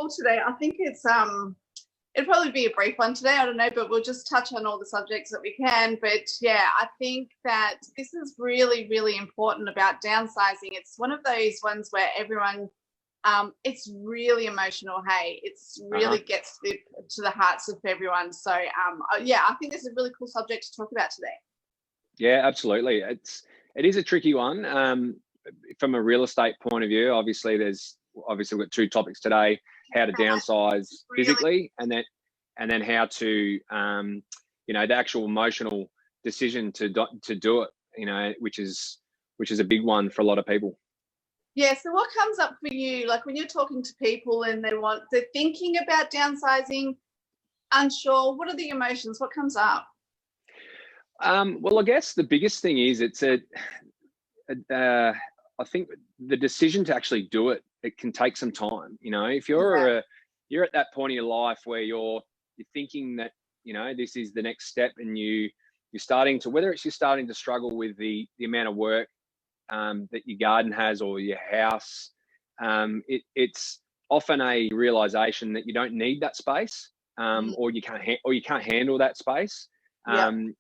call today. I think it'd probably be a brief one today. I don't know, but we'll just touch on all the subjects that we can. But yeah, I think that this is really, really important about downsizing. It's one of those ones where everyone, it's really emotional. Hey, it's really gets to the hearts of everyone. So yeah, I think this is a really cool subject to talk about today. Yeah, absolutely. It is a tricky one. From a real estate point of view, obviously we've got two topics today: how to downsize physically, and then how to the actual emotional decision to do it, which is a big one for a lot of people. Yeah, so what comes up for you, like when you're talking to people and they're thinking about downsizing, unsure, what are the emotions? What comes up? Well, I guess the biggest thing is I think the decision to actually do it can take some time. If you're at that point in your life where you're thinking that this is the next step, and you're starting to struggle with the amount of work that your garden has or your house, it's often a realization that you don't need that space, or you can't handle that space, and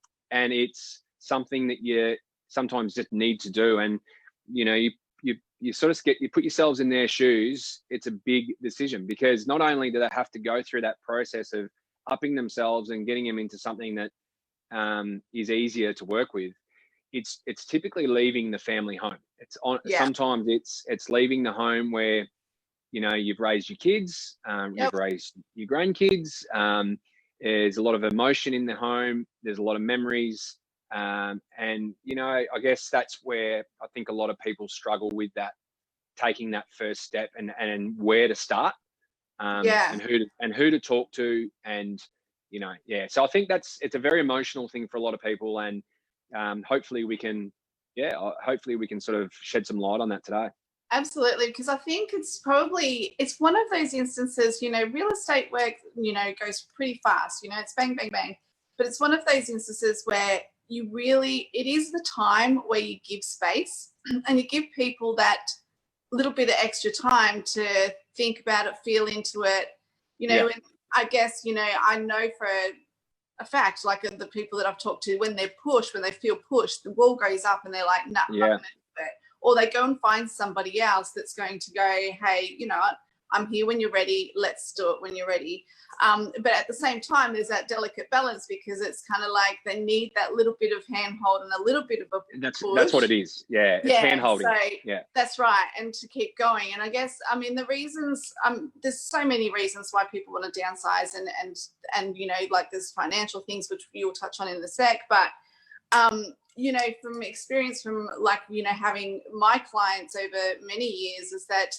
it's something that you sometimes just need to do. And you sort of you put yourselves in their shoes. It's a big decision, because not only do they have to go through that process of upping themselves and getting them into something that is easier to work with, it's typically leaving the family home. Sometimes it's leaving the home where you've raised your kids, you've raised your grandkids. There's a lot of emotion in the home. There's a lot of memories. And I guess that's where I think a lot of people struggle with that, taking that first step and where to start, and who to talk to, and so I think it's a very emotional thing for a lot of people, and hopefully we can sort of shed some light on that today. Absolutely, because I think it's one of those instances, real estate work, goes pretty fast, it's bang, bang, bang. But it's one of those instances where it is the time where you give space and you give people that little bit of extra time to think about it, feel into it, and I guess, I know for a fact, like the people that I've talked to, when they feel pushed, the wall goes up and they're like, nah, I'm not gonna do it. Or they go and find somebody else that's going to go, hey, I'm here when you're ready. Let's do it when you're ready. But at the same time, there's that delicate balance, because it's kind of like they need that little bit of handhold and a little bit of a push. That's what it is. Yeah, it's hand-holding. So that's right. And to keep going. And I guess, the reasons, there's so many reasons why people want to downsize, and like there's financial things, which you'll touch on in a sec. But from experience, from having my clients over many years, is that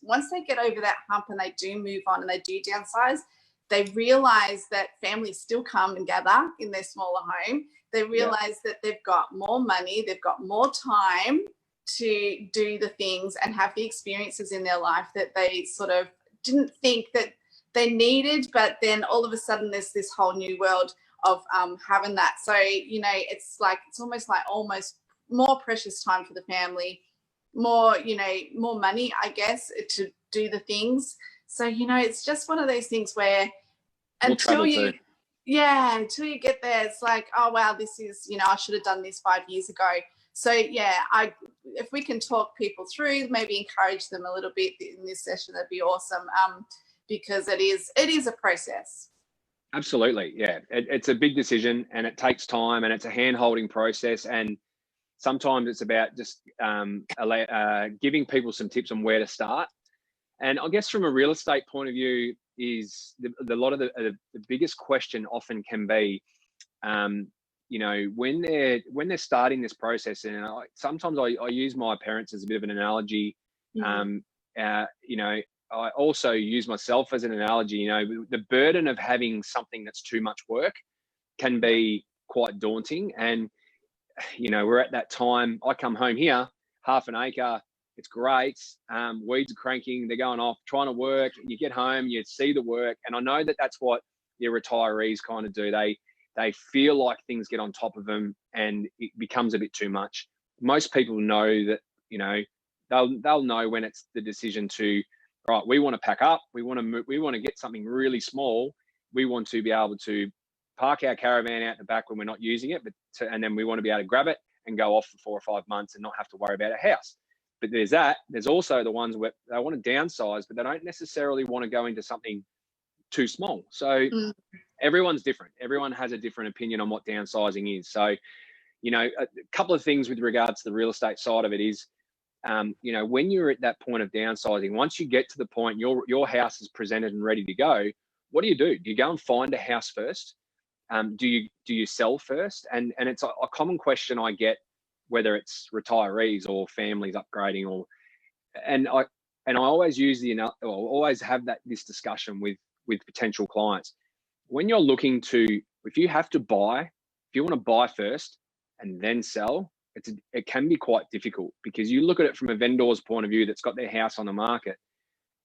once they get over that hump and they do move on and they do downsize, they realize that families still come and gather in their smaller home. They realize that they've got more money, they've got more time to do the things and have the experiences in their life that they sort of didn't think that they needed, but then all of a sudden there's this whole new world of having that. So it's almost more precious time for the family, more money, I guess, to do the things. So it's just one of those things where until you get there, it's like, oh wow, this is I should have done this 5 years ago. So if we can talk people through, maybe encourage them a little bit in this session, that'd be awesome, because it is a process. Absolutely. Yeah. It's a big decision, and it takes time, and it's a hand-holding process. And sometimes it's about just giving people some tips on where to start. And I guess from a real estate point of view, is the biggest question often can be, when they're starting this process. And sometimes I use my parents as a bit of an analogy. I also use myself as an analogy. The burden of having something that's too much work can be quite daunting. And, we're at that time. I come home here, half an acre, it's great. Weeds are cranking, they're going off, trying to work. You get home, you see the work. And I know that that's what your retirees kind of do. They feel like things get on top of them and it becomes a bit too much. Most people know that, they'll know when it's the decision to right, we want to pack up, we want to move, we want to get something really small. We want to be able to park our caravan out the back when we're not using it, and then we want to be able to grab it and go off for 4 or 5 months and not have to worry about a house. But there's that. There's also the ones where they want to downsize, but they don't necessarily want to go into something too small. So everyone's different. Everyone has a different opinion on what downsizing is. So, you know, a couple of things with regards to the real estate side of it is, you know, when you're at that point of downsizing, once you get to the point your house is presented and ready to go, what do? Do you go and find a house first? Do you sell first? And it's a common question I get, whether it's retirees or families upgrading, and I always always have this discussion with potential clients. When you're looking to, if you want to buy first and then sell, it can be quite difficult, because you look at it from a vendor's point of view that's got their house on the market,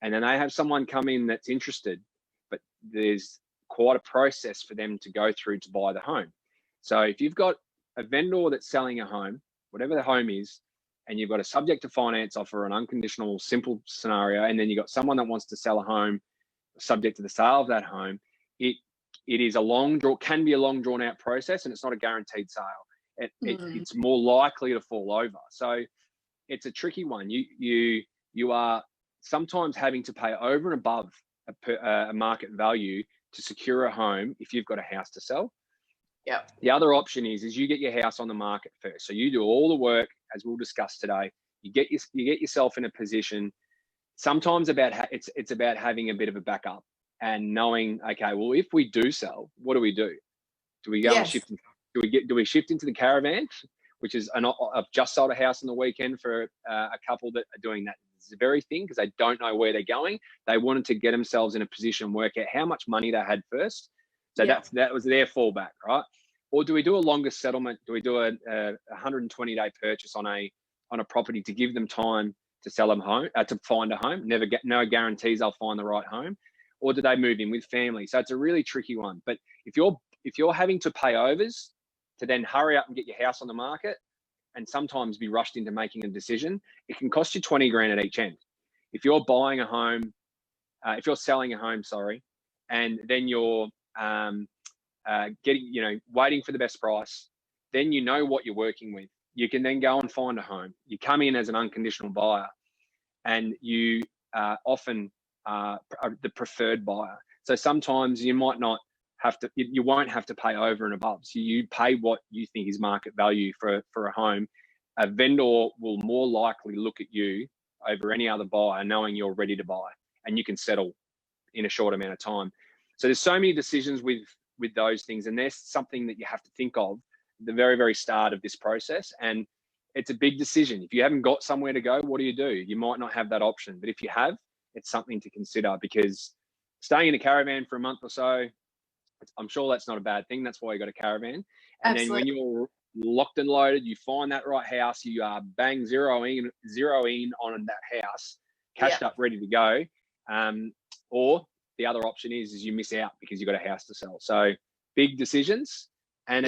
and then they have someone come in that's interested, but there's quite a process for them to go through to buy the home. So if you've got a vendor that's selling a home, whatever the home is, and you've got a subject to finance offer, an unconditional simple scenario, and then you've got someone that wants to sell a home subject to the sale of that home, it is can be a long drawn out process, and it's not a guaranteed sale. It's more likely to fall over. So it's a tricky one. You are sometimes having to pay over and above a market value to secure a home if you've got a house to sell. Yeah. The other option is you get your house on the market first. So you do all the work, as we'll discuss today. You get yourself in a position. Sometimes it's about having a bit of a backup and knowing, okay, well, if we do sell, what do we do? Do we go and shift? Do we shift into the caravan, which is I've just sold a house on the weekend for a couple that are doing that very thing, because they don't know where they're going. They wanted to get themselves in a position, work out how much money they had first. So that was their fallback, right? Or do we do a longer settlement? Do we do a 120-day purchase on a property to give them time to sell them home, to find a home? No guarantees they'll find the right home. Or do they move in with family? So it's a really tricky one. But if you're having to pay overs to then hurry up and get your house on the market, and sometimes be rushed into making a decision, it can cost you 20 grand at each end. If you're buying a home, if you're selling a home, and then you're waiting for the best price, then you know what you're working with. You can then go and find a home. You come in as an unconditional buyer, and you often are the preferred buyer. So sometimes you might not have to, you won't have to pay over and above. So you pay what you think is market value for a home. A vendor will more likely look at you over any other buyer, knowing you're ready to buy and you can settle in a short amount of time. So there's so many decisions with those things, and there's something that you have to think of at the very, very start of this process. And it's a big decision. If you haven't got somewhere to go, what do? You might not have that option, but if you have, it's something to consider, because staying in a caravan for a month or so, I'm sure that's not a bad thing. That's why you got a caravan. And Absolutely. Then when you're locked and loaded, you find that right house, you are bang zero in on that house, cashed up, ready to go. Or the other option is you miss out because you've got a house to sell. So big decisions, and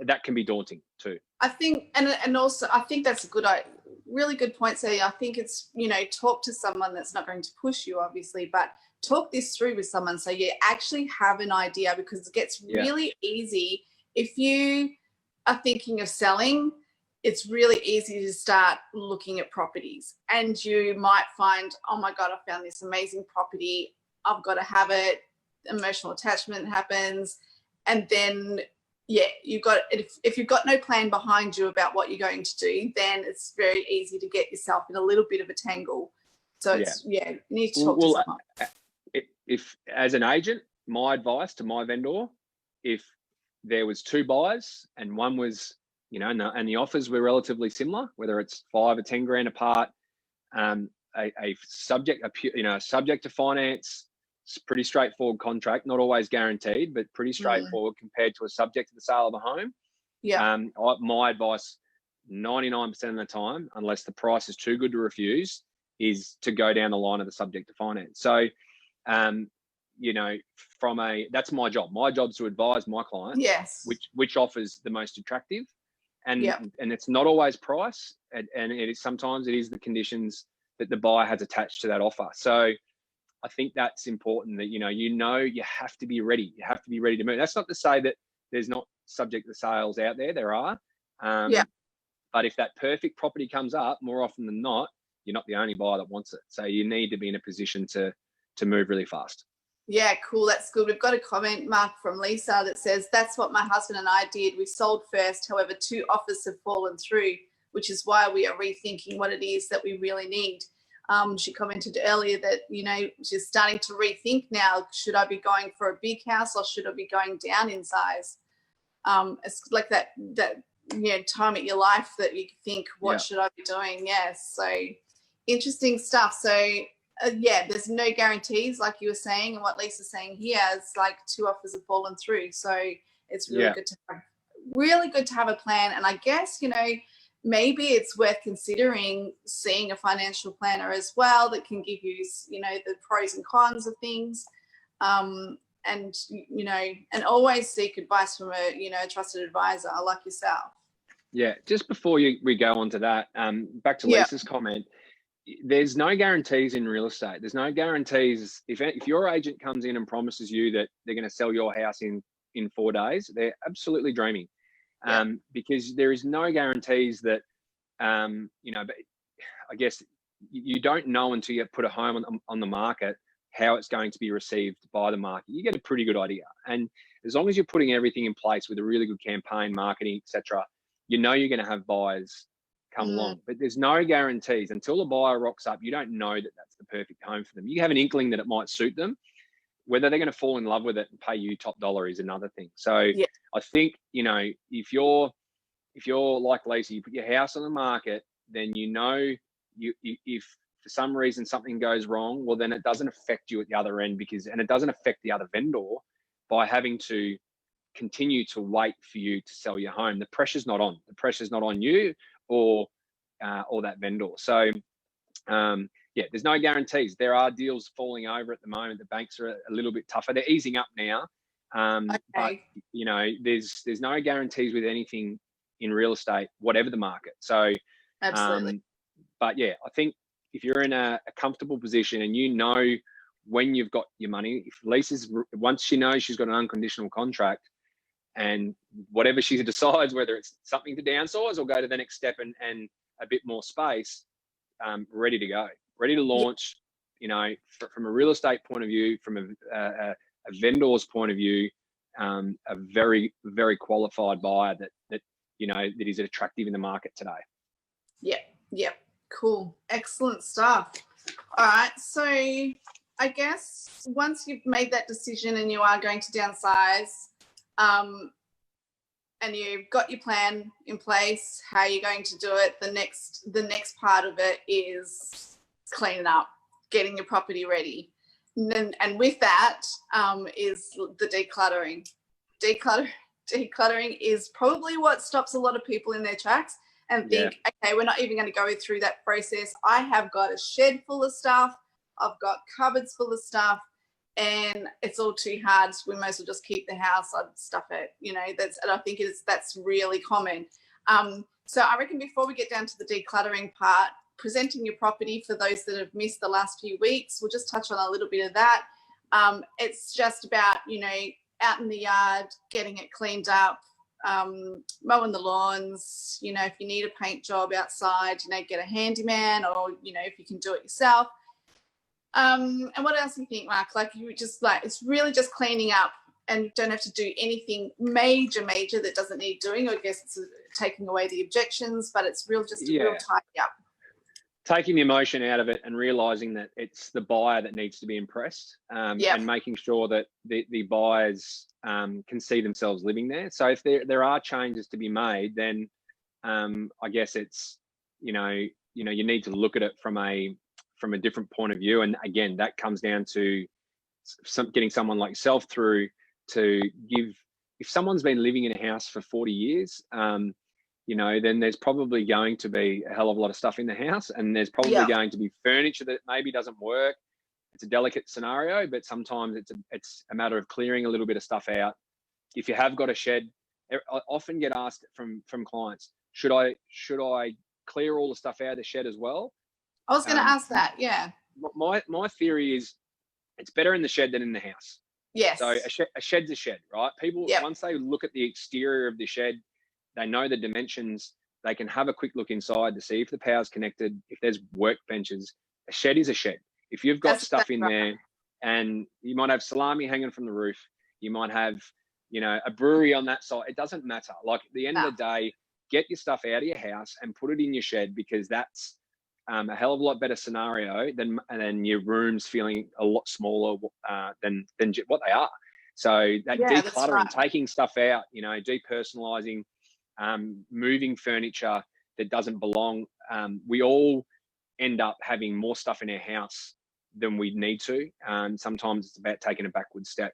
that can be daunting too. I think, and also I think that's a really good point. So I think it's, talk to someone that's not going to push you, obviously, but talk this through with someone so you actually have an idea, because it gets really easy if you are thinking of selling. It's really easy to start looking at properties, and you might find, oh my God, I found this amazing property, I've got to have it. Emotional attachment happens, and then if you've got no plan behind you about what you're going to do, then it's very easy to get yourself in a little bit of a tangle. So you need to talk to someone. If as an agent, my advice to my vendor, if there was 2 buyers and one was, and the offers were relatively similar, whether it's 5 or 10 grand apart, a subject to finance, it's pretty straightforward contract, not always guaranteed, but pretty straightforward compared to a subject to the sale of a home. My advice 99% of the time, unless the price is too good to refuse, is to go down the line of the subject to finance. So that's my job. My job is to advise my client which offers the most attractive, and it's not always price, and it is sometimes it is the conditions that the buyer has attached to that offer. So I think that's important, that, you have to be ready. You have to be ready to move. That's not to say that there's not subject to sales out there. There are. But if that perfect property comes up, more often than not, you're not the only buyer that wants it. So you need to be in a position to move really fast. Yeah, cool. That's good. We've got a comment, Mark, from Lisa that says, that's what my husband and I did. We sold first. However, 2 offers have fallen through, which is why we are rethinking what it is that we really need. She commented earlier that, she's starting to rethink now. Should I be going for a big house or should I be going down in size? It's like that time at your life that you think, what should I be doing? Yes. So interesting stuff. So there's no guarantees, like you were saying, and what Lisa's saying here is like 2 offers have fallen through. So it's really good to have a plan. And I guess, maybe it's worth considering seeing a financial planner as well that can give you, the pros and cons of things. And always seek advice from a trusted advisor like yourself. Yeah, just before we go on to that, back to Lisa's comment, there's no guarantees in real estate. There's no guarantees. If your agent comes in and promises you that they're going to sell your house in 4 days, they're absolutely dreaming. Because there is no guarantees that, but I guess you don't know until you put a home on the market how it's going to be received by the market. You get a pretty good idea. And as long as you're putting everything in place with a really good campaign, marketing, etc., you're going to have buyers come along. But there's no guarantees. Until the buyer rocks up, you don't know that that's the perfect home for them. You have an inkling that it might suit them. Whether they're going to fall in love with it and pay you top dollar is another thing. So I think, if you're like Lisa, you put your house on the market, then if for some reason something goes wrong, well, then it doesn't affect you at the other end, and it doesn't affect the other vendor by having to continue to wait for you to sell your home. The pressure's not on. The pressure's not on you or that vendor. So there's no guarantees. There are deals falling over at the moment. The banks are a little bit tougher. They're easing up now. But there's no guarantees with anything in real estate, whatever the market. So absolutely. But I think if you're in a comfortable position and when you've got your money, if Lisa's, once she knows she's got an unconditional contract, and whatever she decides, whether it's something to downsize or go to the next step and a bit more space, ready to go, ready to launch. From a real estate point of view, from a vendor's point of view, a very, very qualified buyer that is attractive in the market today. Yeah. Cool. Excellent stuff. All right. So I guess once you've made that decision and you are going to downsize, and you've got your plan in place, how you're going to do it, the next part of it is cleaning up, getting your property ready. And with that is the decluttering. Decluttering is probably what stops a lot of people in their tracks and think, okay, we're not even going to go through that process. I have got a shed full of stuff. I've got cupboards full of stuff, and it's all too hard. So we might as well just keep the house. I'd stuff it. And I think that's really common. So I reckon before we get down to the decluttering part, presenting your property for those that have missed the last few weeks, we'll just touch on a little bit of that. It's just about, out in the yard, getting it cleaned up, mowing the lawns, if you need a paint job outside, get a handyman, or, if you can do it yourself. And what else do you think, Mark? It's really just cleaning up, and you don't have to do anything major that doesn't need doing. I guess it's taking away the objections, but it's real tidy up. Taking the emotion out of it and realizing that it's the buyer that needs to be impressed, and making sure that the buyers can see themselves living there. So if there are changes to be made, then I guess it's you need to look at it from a different point of view. And again, that comes down to getting someone like yourself through to give. If someone's been living in a house for 40 years, then there's probably going to be a hell of a lot of stuff in the house, and there's probably going to be furniture that maybe doesn't work. It's a delicate scenario, but sometimes it's a matter of clearing a little bit of stuff out. If you have got a shed, I often get asked from clients, should I clear all the stuff out of the shed as well? I was going to ask that. Yeah. My theory is it's better in the shed than in the house. Yes. So a shed's a shed, right? People, once they look at the exterior of the shed, they know the dimensions. They can have a quick look inside to see if the power's connected, if there's workbenches. A shed is a shed. If you've got stuff in there, and you might have salami hanging from the roof, you might have, you know, a brewery on that side. It doesn't matter. Like, at the end of the day, get your stuff out of your house and put it in your shed, because that's a hell of a lot better scenario than your rooms feeling a lot smaller than what they are. So that decluttering, taking stuff out, you know, depersonalizing, moving furniture that doesn't belong. We all end up having more stuff in our house than we need to. Sometimes it's about taking a backward step.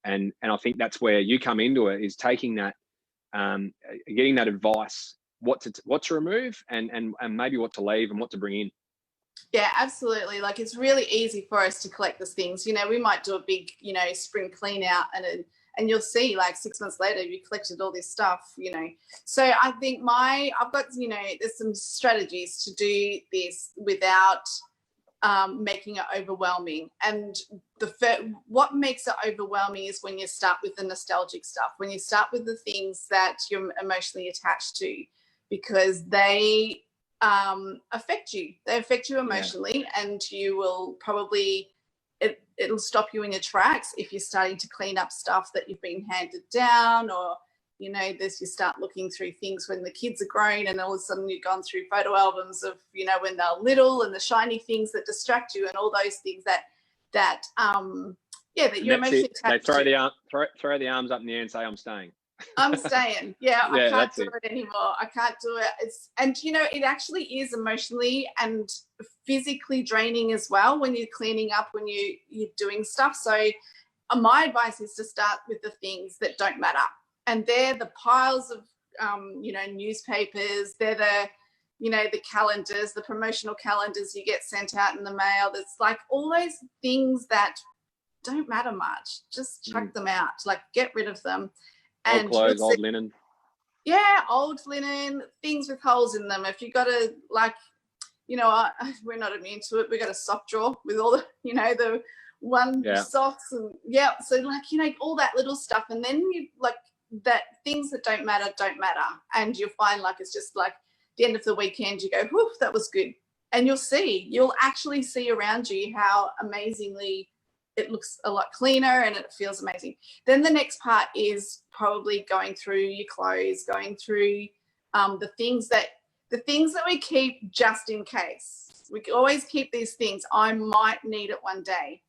And I think that's where you come into it, is taking that, getting that advice, what to remove and maybe what to leave and what to bring in. Yeah, absolutely. Like, it's really easy for us to collect these things. You know, we might do a big, you know, spring clean out, and you'll see, like, 6 months later, you collected all this stuff, you know. So I think I've got, you know, there's some strategies to do this without making it overwhelming. And what makes it overwhelming is when you start with the nostalgic stuff, when you start with the things that you're emotionally attached to, because they affect you. They affect you emotionally, and you will probably, it'll stop you in your tracks if you're starting to clean up stuff that you've been handed down, or, you know, you start looking through things when the kids are grown, and all of a sudden you've gone through photo albums of, you know, when they're little, and the shiny things that distract you, and all those things that you're emotionally attached to. They throw the arms up in the air and say, "I'm staying." I'm staying. Yeah, I can't do it anymore. I can't do it. And you know, it actually is emotionally and physically draining as well when you're cleaning up, when you're doing stuff. So my advice is to start with the things that don't matter. And they're the piles of, you know, newspapers. They're the, you know, the calendars, the promotional calendars you get sent out in the mail. That's like all those things that don't matter much. Just chuck them out. Like, get rid of them. Old clothes, old linen. Yeah, old linen, things with holes in them. If you got to, like, you know, we're not immune to it. We got a sock drawer with all the, you know, the socks and so, like, you know, all that little stuff. And then you, like, that things that don't matter, and you'll find, like, it's just like the end of the weekend, you go, whoo, that was good. And you'll actually see around you how amazingly it looks a lot cleaner and it feels amazing. Then the next part is probably going through your clothes, going through the things that we keep just in case. We always keep these things. I might need it one day.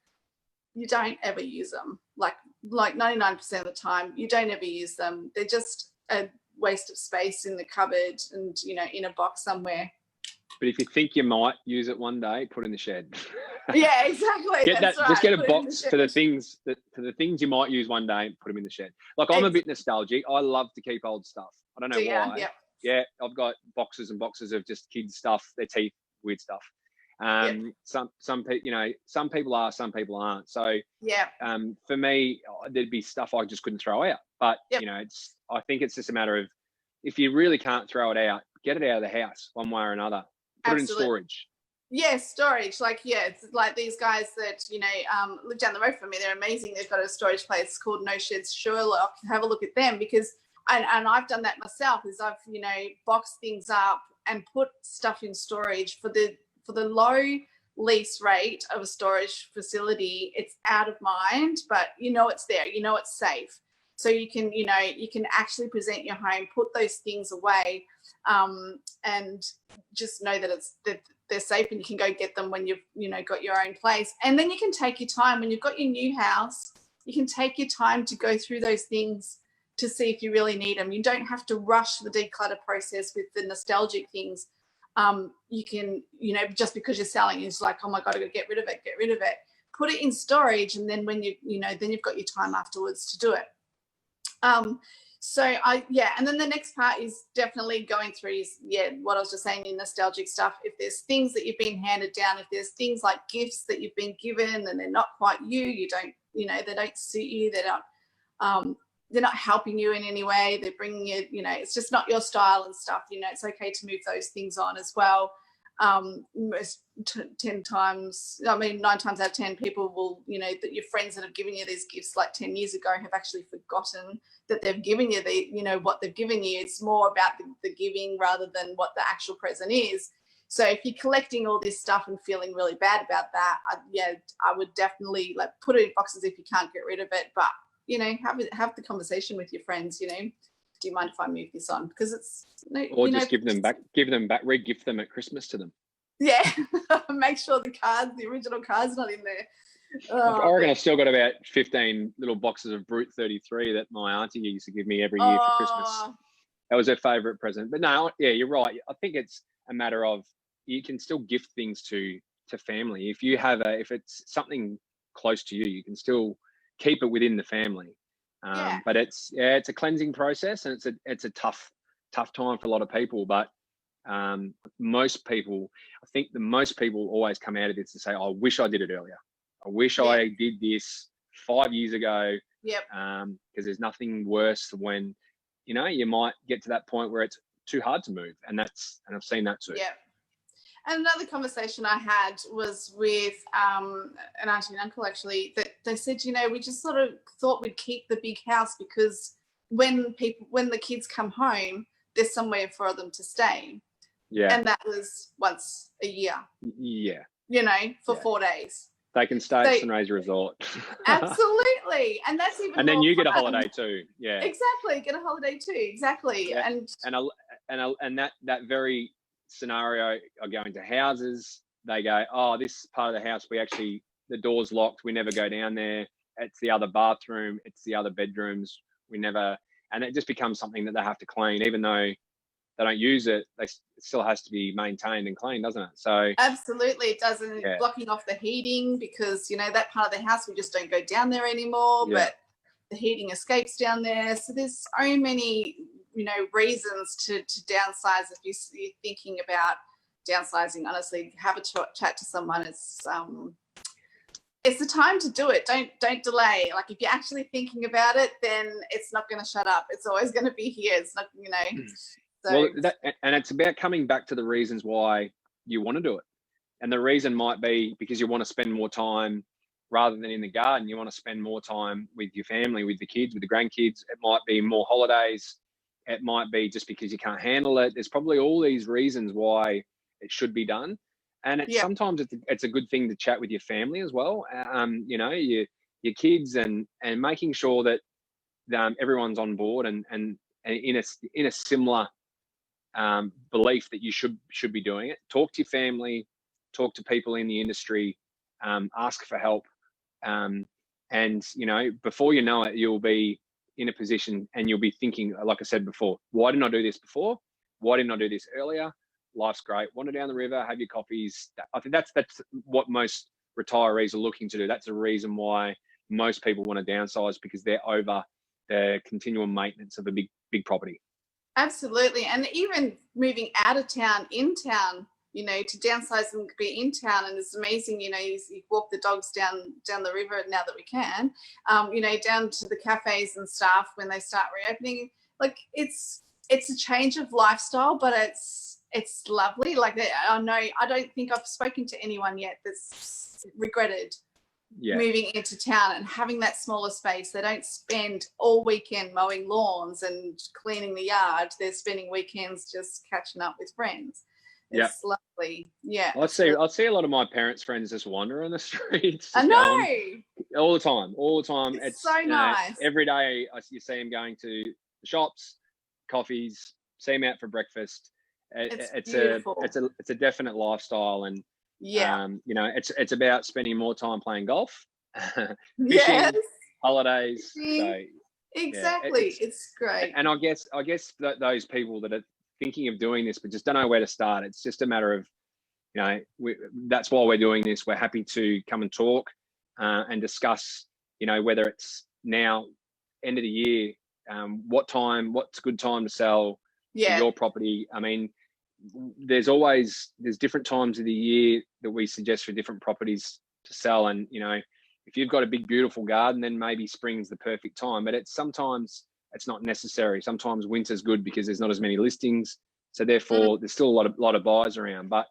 You don't ever use them. Like 99% of the time, you don't ever use them. They're just a waste of space in the cupboard and, you know, in a box somewhere. But if you think you might use it one day, put it in the shed. Yeah, exactly. Just get a box for the things you might use one day and put them in the shed. Like, I'm a bit nostalgic. I love to keep old stuff. I don't know why. Yep. Yeah, I've got boxes and boxes of just kids' stuff, their teeth, weird stuff. Some people, you know, some people are, some people aren't. So for me, there'd be stuff I just couldn't throw out. But you know, I think it's just a matter of, if you really can't throw it out, get it out of the house one way or another. Put it in storage. Yeah, storage. Like, it's like these guys that, you know, live down the road from me. They're amazing. They've got a storage place called No Sheds Sherlock. Have a look at them, because, and I've done that myself, is I've, you know, boxed things up and put stuff in storage for the low lease rate of a storage facility. It's out of mind, but you know it's there. You know it's safe. So you can, you know, you can actually present your home, put those things away, and just know that they're safe, and you can go get them when you've, you know, got your own place. And then you can take your time when you've got your new house. You can take your time to go through those things to see if you really need them. You don't have to rush the declutter process with the nostalgic things. You can, you know, just because you're selling, it's like, oh my God, I got to get rid of it. Put it in storage, and then when then you've got your time afterwards to do it. And then the next part is definitely going through what I was just saying, the nostalgic stuff. If there's things that you've been handed down, if there's things like gifts that you've been given and they're not quite you don't, you know, they don't suit you, they're not helping you in any way, they're bringing you, you know, it's just not your style and stuff, you know, it's okay to move those things on as well. most 10 times, I mean, 9 times out of 10 people will, you know, that your friends that have given you these gifts like 10 years ago have actually forgotten that they've given you the, you know, what they've given you. It's more about the giving rather than what the actual present is. So if you're collecting all this stuff and feeling really bad about that, I would definitely like put it in boxes if you can't get rid of it. But, you know, have the conversation with your friends, you know, do you mind if I move this on? Because it's, or just give them back, re-gift them at Christmas to them. Yeah, make sure the original card's not in there. I reckon I've still got about 15 little boxes of Brute 33 that my auntie used to give me every year for Christmas. That was her favourite present. But no, yeah, you're right. I think it's a matter of, you can still gift things to family. If you have if it's something close to you, you can still keep it within the family. But it's a cleansing process, and it's a tough time for a lot of people. But most people, I think most people always come out of this and say, I wish I did it earlier. I wish I did this 5 years ago. Yep. Because there's nothing worse than when, you know, you might get to that point where it's too hard to move, and I've seen that too. Yeah. And another conversation I had was with an auntie and uncle, actually, that they said, you know, we just sort of thought we'd keep the big house because when the kids come home, there's somewhere for them to stay. Yeah. And that was once a year. Yeah. You know, for 4 days. They can stay at Sunray's Resort. Absolutely. And that's even and then you fun. get a holiday too. Yeah. Exactly. Get a holiday too. Exactly. Yeah. And that very scenario, I go into houses, they go, oh, this part of the house, the door's locked, we never go down there, it's the other bathroom, it's the other bedrooms, and it just becomes something that they have to clean. Even though they don't use it, it still has to be maintained and cleaned, doesn't it? So absolutely, it doesn't. Blocking off the heating, because, you know, that part of the house, we just don't go down there anymore, but the heating escapes down there. So there's so many, you know, reasons to downsize. If you're thinking about downsizing, honestly, have a chat to someone. It's the time to do it. Don't delay. Like, if you're actually thinking about it, then it's not going to shut up. It's always going to be here. It's not, you know. So. Well, and it's about coming back to the reasons why you want to do it. And the reason might be because you want to spend more time rather than in the garden. You want to spend more time with your family, with the kids, with the grandkids. It might be more holidays. It might be just because you can't handle it. There's probably all these reasons why it should be done. And sometimes it's a good thing to chat with your family as well. You know, your kids, and making sure that everyone's on board and in a similar belief that you should be doing it. Talk to your family, talk to people in the industry, ask for help, and, you know, before you know it, you'll be in a position and you'll be thinking, like I said before, why didn't I do this before? Why didn't I do this earlier? Life's great. Wander down the river, have your coffees. I think that's what most retirees are looking to do. That's the reason why most people want to downsize, because they're over the continual maintenance of a big property. Absolutely. And even moving out of town, in town, you know, to downsize and be in town. And it's amazing, you know, you walk the dogs down the river now that we can, you know, down to the cafes and stuff when they start reopening. Like, it's a change of lifestyle, but it's lovely. Like, I know, I don't think I've spoken to anyone yet that's regretted moving into town and having that smaller space. They don't spend all weekend mowing lawns and cleaning the yard. They're spending weekends just catching up with friends. It's lovely. Yeah. I see a lot of my parents' friends just wander on the streets. I know. All the time. It's so nice. Every day you see them going to the shops, coffees, see them out for breakfast. It's beautiful. It's a definite lifestyle, and you know, it's about spending more time playing golf, fishing, holidays. So, exactly. It's great. And I guess that those people that are thinking of doing this but just don't know where to start, it's just a matter of, you know, that's why we're doing this. We're happy to come and talk and discuss, you know, whether it's now, end of the year, what's a good time to sell your property. I mean, there's different times of the year that we suggest for different properties to sell. And, you know, if you've got a big, beautiful garden, then maybe spring's the perfect time, but sometimes it's not necessary. Sometimes winter's good because there's not as many listings. So therefore there's still a lot of buyers around. But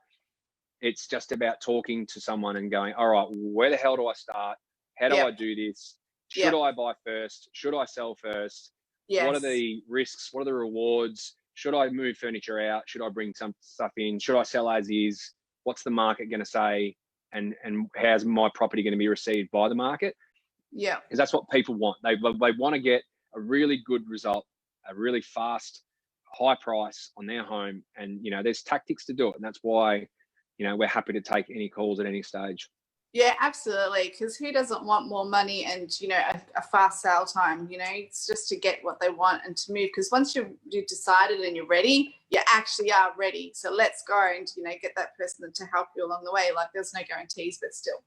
It's just about talking to someone and going, all right, where the hell do I start? How do I do this? Should I buy first? Should I sell first? What are the risks? What are the rewards? Should I move furniture out? Should I bring some stuff in? Should I sell as is? What's the market going to say? And how's my property going to be received by the market? Yeah. Because that's what people want. They want to get a really good result, a really fast, high price on their home. And, you know, there's tactics to do it. And that's why, you know, we're happy to take any calls at any stage. Yeah, absolutely. Because who doesn't want more money and, you know, a fast sale time? You know, it's just to get what they want and to move. Because once you've decided and you're ready, you actually are ready. So let's go and, you know, get that person to help you along the way. Like, there's no guarantees, but still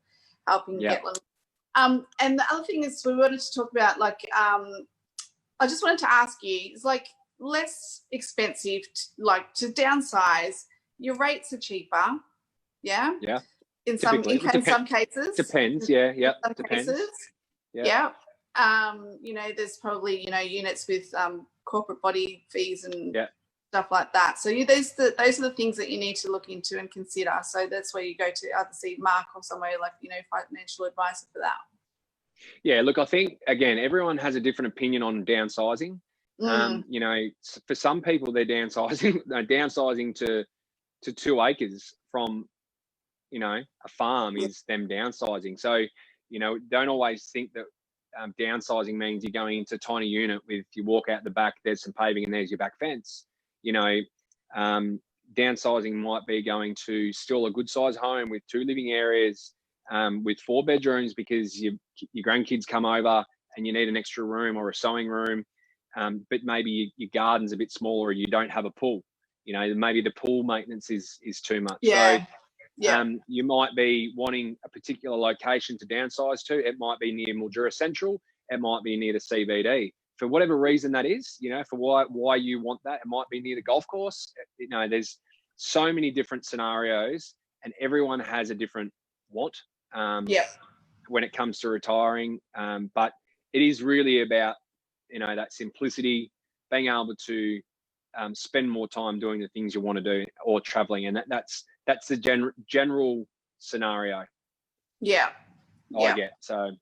helping you get along. And the other thing is, we wanted to talk about, like, I just wanted to ask you, it's like less expensive, to downsize. Your rates are cheaper. Yeah. Yeah. In some cases. Depends. Yeah. Some Depends. cases. Yeah. You know, there's probably, you know, units with corporate body fees and stuff like that. So those are the things that you need to look into and consider. So that's where you go to either see Mark or somewhere like, you know, financial advisor for that. Yeah, look, I think, again, everyone has a different opinion on downsizing. You know, for some people, they're downsizing to 2 acres from, you know, a farm is them downsizing. So, you know, don't always think that downsizing means you're going into a tiny unit with, you walk out the back, there's some paving and there's your back fence. You know, downsizing might be going to still a good size home with 2 living areas, with 4 bedrooms because your grandkids come over and you need an extra room or a sewing room. But maybe your garden's a bit smaller or you don't have a pool. You know, maybe the pool maintenance is too much. So you might be wanting a particular location to downsize to. It might be near Mildura Central. It might be near the CBD. For whatever reason that is, you know, for why you want that. It might be near the golf course. You know, there's so many different scenarios and everyone has a different want when it comes to retiring. But it is really about, you know, that simplicity, being able to spend more time doing the things you want to do or traveling. And that's the general scenario. I get. So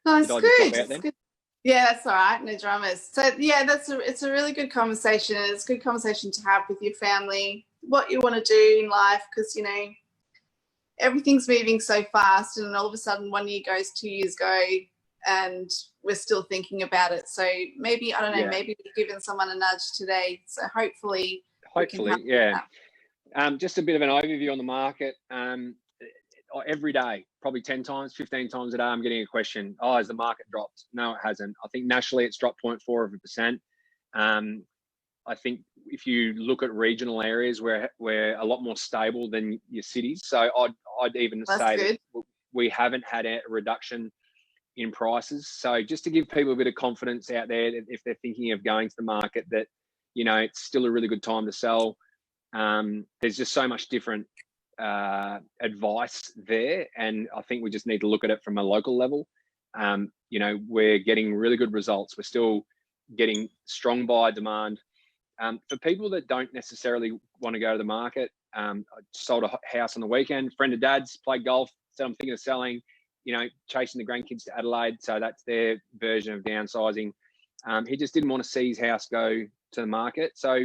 that's good. Yeah, that's all right. No dramas. So yeah, it's a really good conversation. It's a good conversation to have with your family, what you want to do in life, because, you know, everything's moving so fast and all of a sudden 1 year goes, 2 years go, and we're still thinking about it. So maybe, I don't know, maybe we've given someone a nudge today. So hopefully, just a bit of an overview on the market. Every day, probably 10 times, 15 times a day, I'm getting a question. Oh, has the market dropped? No, it hasn't. I think nationally it's dropped 0.4%. I think if you look at regional areas, we're a lot more stable than your cities. So I'd even say that we haven't had a reduction in prices. So just to give people a bit of confidence out there, that if they're thinking of going to the market, that, you know, it's still a really good time to sell. There's just so much different advice there, and I think we just need to look at it from a local level. You know, we're getting really good results. We're still getting strong buyer demand. For people that don't necessarily want to go to the market, I sold a house on the weekend. Friend of Dad's, played golf, said I'm thinking of selling, you know, chasing the grandkids to Adelaide. So that's their version of downsizing. He just didn't want to see his house go to the market. So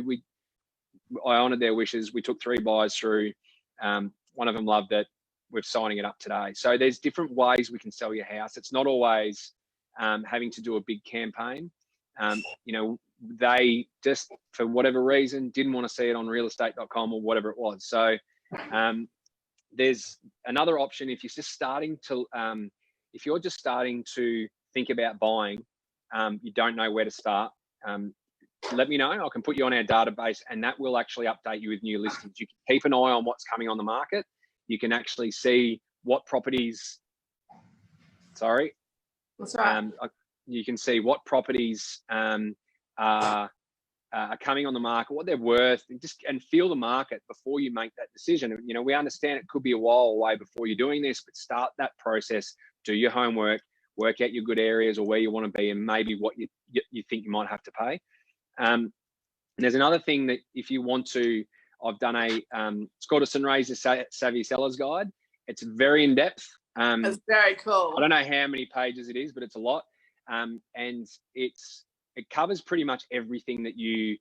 I honoured their wishes. We took 3 buyers through. One of them loved it. We're signing it up today. So there's different ways we can sell your house. It's not always having to do a big campaign. You know, they just, for whatever reason, didn't want to see it on realestate.com or whatever it was. So there's another option if you're just starting to think about buying, you don't know where to start. Let me know. I can put you on our database and that will actually update you with new listings. You can keep an eye on what's coming on the market. You can actually see what properties, That's right. You can see what properties are coming on the market, what they're worth, and feel the market before you make that decision. You know, we understand it could be a while away before you're doing this, but start that process, do your homework, work out your good areas or where you want to be and maybe what you think you might have to pay. There's another thing that if you want to, I've done a Scottish and Razor Savvy Seller's Guide. It's very in depth. That's very cool. I don't know how many pages it is, but it's a lot. And it covers pretty much everything that you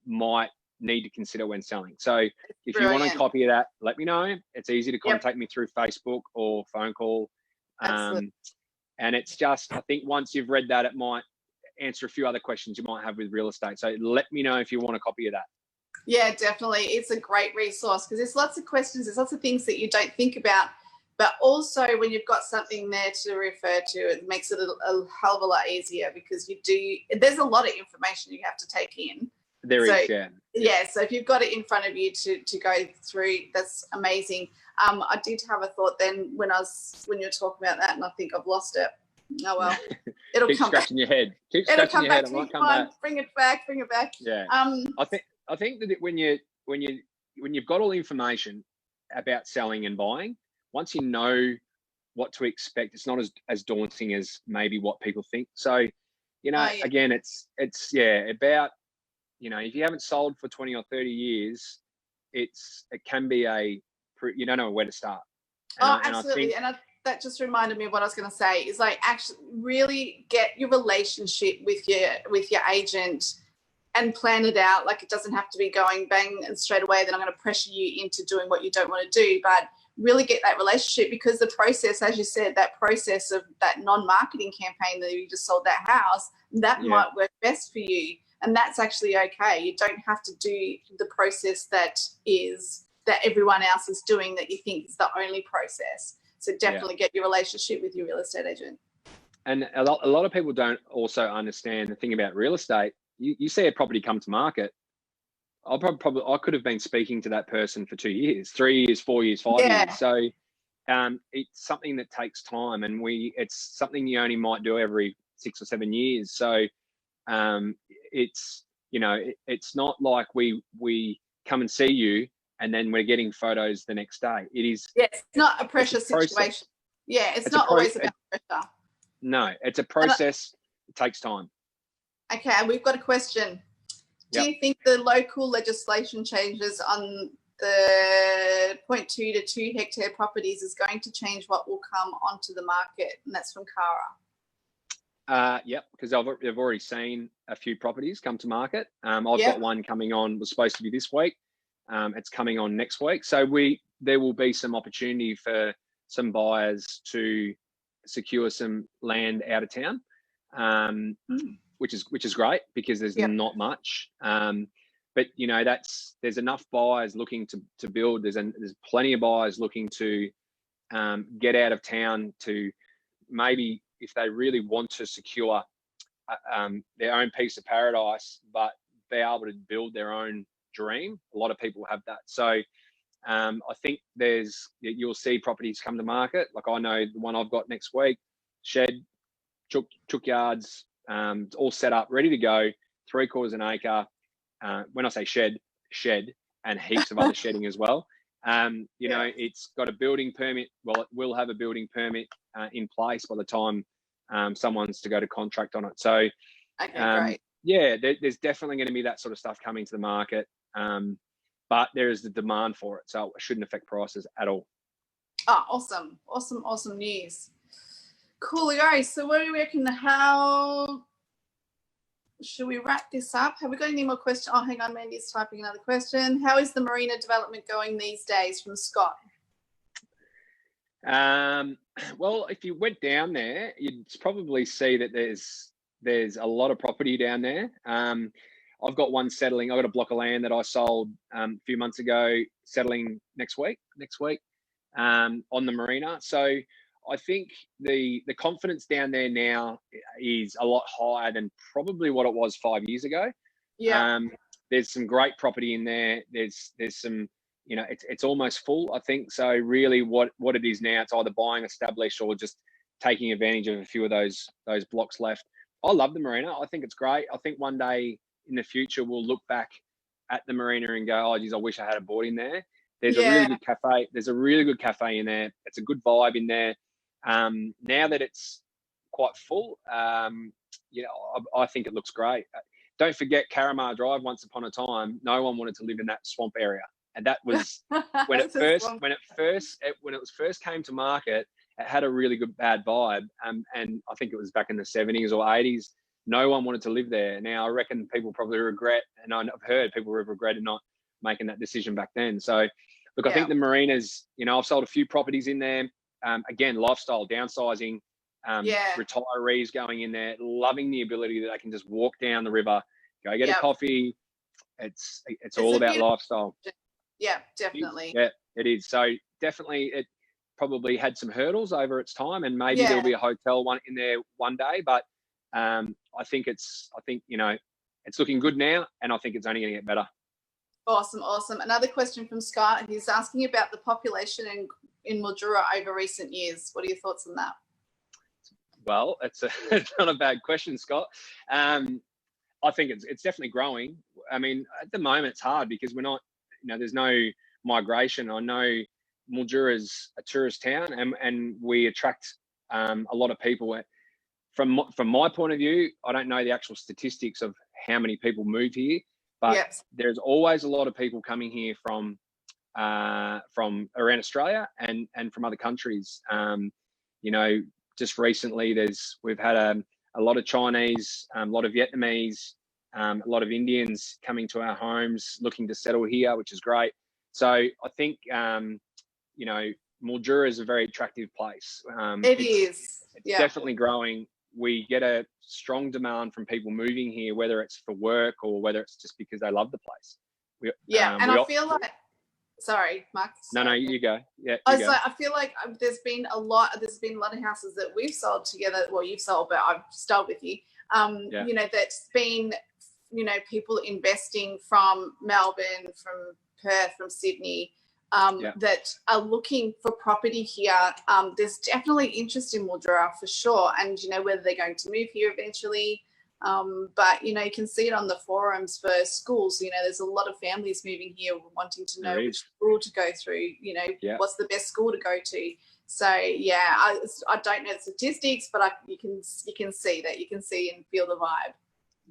might need to consider when selling. So if you want a copy of that, let me know. It's easy to contact me through Facebook or phone call. And it's just, I think once you've read that, it might answer a few other questions you might have with real estate. So let me know if you want a copy of that. Yeah, definitely. It's a great resource because there's lots of questions, there's lots of things that you don't think about, but also when you've got something there to refer to, it makes it a hell of a lot easier because there's a lot of information you have to take in. There is, yeah. Yeah, so if you've got it in front of you to go through, that's amazing. I did have a thought then when you're talking about that, and I think I've lost it. Oh well, it'll Keep come scratching back. your head. Keep It'll scratching come your head. back. I might come back. Bring it back. Bring it back. Yeah. I think that when you've got all the information about selling and buying, once you know what to expect, it's not as daunting as maybe what people think. So, again, it's about, if you haven't sold for 20 or 30 years, it can be you don't know where to start. Absolutely. That just reminded me of what I was going to say is like actually really get your relationship with your agent and plan it out. Like it doesn't have to be going bang and straight away that I'm going to pressure you into doing what you don't want to do, but really get that relationship because the process, as you said, that process of that non-marketing campaign that you just sold that house, that might work best for you. And that's actually okay. You don't have to do the process that everyone else is doing that you think is the only process. So definitely get your relationship with your real estate agent. And a lot of people don't also understand the thing about real estate. You see a property come to market, I could have been speaking to that person for 2 years, 3 years, 4 years, 5 years. So it's something that takes time, and it's something you only might do every 6 or 7 years. So it's not like we come and see you and then we're getting photos the next day. It is. Yeah, it's not a pressure situation. Yeah, it's not always about pressure. No, it's a process. It takes time. Okay, we've got a question. Do you think the local legislation changes on the 0.2 to 2 hectare properties is going to change what will come onto the market? And that's from Cara. Yep, because I've already seen a few properties come to market. I've got one coming on, was supposed to be this week. It's coming on next week. So there will be some opportunity for some buyers to secure some land out of town, which is great because there's not much. But there's enough buyers looking to build. There's plenty of buyers looking to get out of town to maybe, if they really want to secure their own piece of paradise, but be able to build their own dream. A lot of people have that. So I think you'll see properties come to market. Like I know the one I've got next week, shed, chook yards, all set up, ready to go, 3/4 an acre. When I say shed, and heaps of other shedding as well. It's got a building permit. Well, it will have a building permit in place by the time someone's to go to contract on it. So, great. Yeah, there's definitely going to be that sort of stuff coming to the market, but there is the demand for it, so it shouldn't affect prices at all. Oh, awesome news. Cool, guys. So what do you reckon? How should we wrap this up? Have we got any more questions? Oh, hang on, Mandy's typing another question. How is the marina development going these days, from Scott? Well, if you went down there, you'd probably see that there's a lot of property down there. I've got one settling. I've got a block of land that I sold a few months ago, settling next week on the marina. So I think the confidence down there now is a lot higher than probably what it was 5 years ago. Yeah. There's some great property in there. There's some, it's almost full, I think. So really what it is now, it's either buying established or just taking advantage of a few of those blocks left. I love the marina. I think it's great. I think one day in the future, we'll look back at the marina and go, oh, geez, I wish I had a board in there. There's a really good cafe. There's a really good cafe in there. It's a good vibe in there. Now that it's quite full, I think it looks great. Don't forget Caramar Drive. Once upon a time, no one wanted to live in that swamp area. and that was when it first came to market. It had a really good bad vibe, and I think it was back in the 70s or 80s. No one wanted to live there. Now I reckon people probably regret, and I've heard people have regretted not making that decision back then. So, look, I think the marinas. I've sold a few properties in there. Again, lifestyle, downsizing, retirees going in there, loving the ability that they can just walk down the river, go get a coffee. It's all about lifestyle. Yeah, definitely. Yeah, it is. So definitely, it probably had some hurdles over its time, and maybe there'll be a hotel one in there one day. But I think it's looking good now, and I think it's only going to get better. Awesome. Another question from Scott. He's asking about the population in Mildura over recent years. What are your thoughts on that? Well, it's not a bad question, Scott. I think it's definitely growing. I mean, at the moment it's hard because we're not, there's no migration. I know Mildura's a tourist town, and we attract a lot of people. From my point of view, I don't know the actual statistics of how many people move here, but there's always a lot of people coming here from around Australia and from other countries. Just recently we've had a lot of Chinese, a lot of Vietnamese, a lot of Indians coming to our homes looking to settle here, which is great. So I think Mildura is a very attractive place. It's definitely growing. We get a strong demand from people moving here, whether it's for work or whether it's just because they love the place. I feel like, sorry, Mark. No, you go. Yeah. I feel like there's been a lot of houses that we've sold together. Well, you've sold, but I've stayed with you. That's been, people investing from Melbourne, from Perth, from Sydney, that are looking for property here. There's definitely interest in Mildura for sure, and whether they're going to move here eventually. But you can see it on the forums for schools. There's a lot of families moving here wanting to know which school to go through. What's the best school to go to. So I don't know the statistics, but you can see that. You can see and feel the vibe.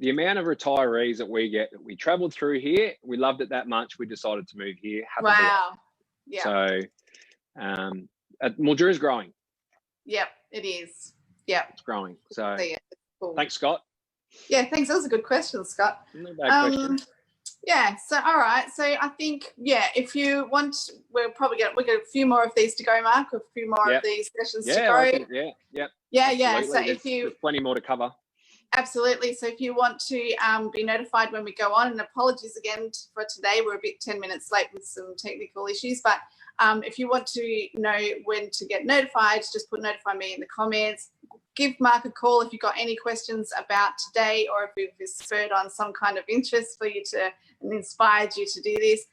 The amount of retirees that we get, that we travelled through here, we loved it that much, we decided to move here. Wow. Yeah. So Mildura is growing. Yep, it is. Yeah. It's growing. So cool. Thanks, Scott. Yeah, thanks. That was a good question, Scott. No bad question. Yeah. So, all right. So I think, if you want, we've got a few more of these to go, Mark, a few more of these sessions to go. Yeah. So there's plenty more to cover. Absolutely. So if you want to be notified when we go on, and apologies again for today, we're a bit 10 minutes late with some technical issues, but if you want to know when to get notified, just put notify me in the comments. Give Mark a call if you've got any questions about today, or if it's spurred on some kind of interest for you and inspired you to do this.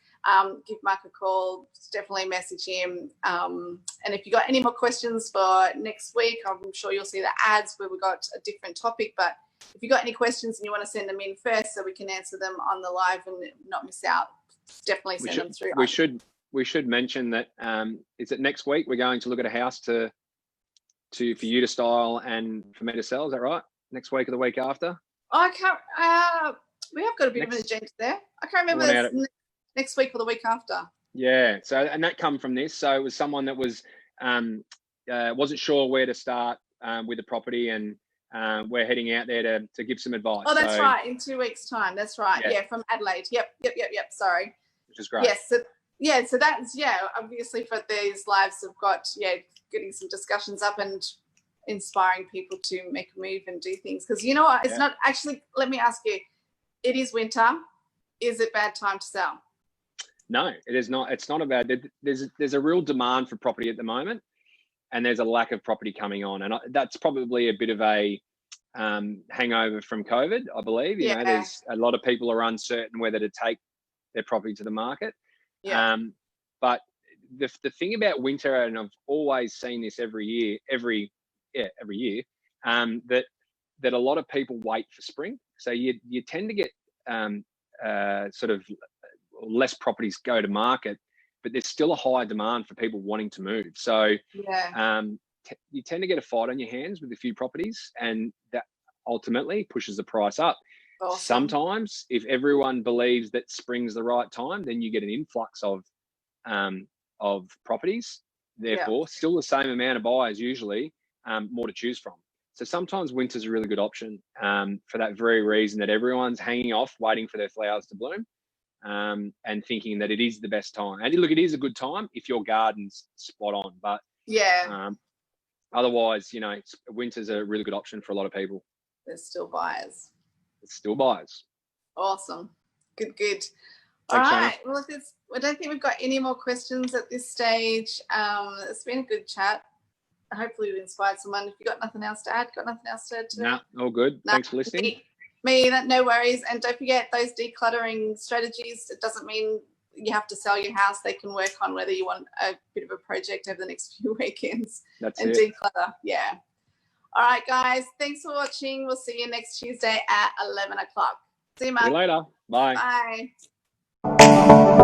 Give Mark a call, definitely message him. And if you've got any more questions for next week, I'm sure you'll see the ads where we've got a different topic. But if you've got any questions and you want to send them in first so we can answer them on the live and not miss out, definitely send them through. We should mention that is it next week we're going to look at a house for you to style and for me to sell. Is that right? Next week or the week after? I can't. We have got a bit of an agenda there. I can't remember next week or the week after. Yeah. So, and that come from this. So it was someone that was wasn't sure where to start with the property, and we're heading out there to give some advice. Oh, that's right. In 2 weeks' time. That's right. Yeah, from Adelaide. Yep. Sorry. Which is great. Yes. So that's obviously for these lives, I've got getting some discussions up and inspiring people to make a move and do things. Because you know what? It's not actually. Let me ask you. It is winter. Is it bad time to sell? No, it is not. It's not a bad. There's a real demand for property at the moment, and there's a lack of property coming on, and that's probably a bit of a hangover from COVID, I believe. You know, there's a lot of people are uncertain whether to take their property to the market. Yeah. But the thing about winter, and I've always seen this every year, that a lot of people wait for spring. So you tend to get sort of less properties go to market, but there's still a high demand for people wanting to move. So you tend to get a fight on your hands with a few properties, and that ultimately pushes the price up. Awesome. Sometimes if everyone believes that spring's the right time, then you get an influx of properties. Therefore, still the same amount of buyers usually, more to choose from. So sometimes winter's a really good option for that very reason, that everyone's hanging off, waiting for their flowers to bloom, and thinking that it is the best time. And look, it is a good time if your garden's spot on. But otherwise, you know, winter's a really good option for a lot of people. There's still buyers. It's still buyers. Awesome. Good. Thanks, All right. Shanna. Well, I don't think we've got any more questions at this stage. It's been a good chat. Hopefully we've inspired someone. If you've got nothing else to add, today? No, all good. Thanks for listening. No worries. And don't forget those decluttering strategies. It doesn't mean you have to sell your house. They can work on whether you want a bit of a project over the next few weekends. That's and it. Declutter. Yeah. All right, guys. Thanks for watching. We'll see you next Tuesday at 11 o'clock. See you, Mark. See you later. Bye. Bye.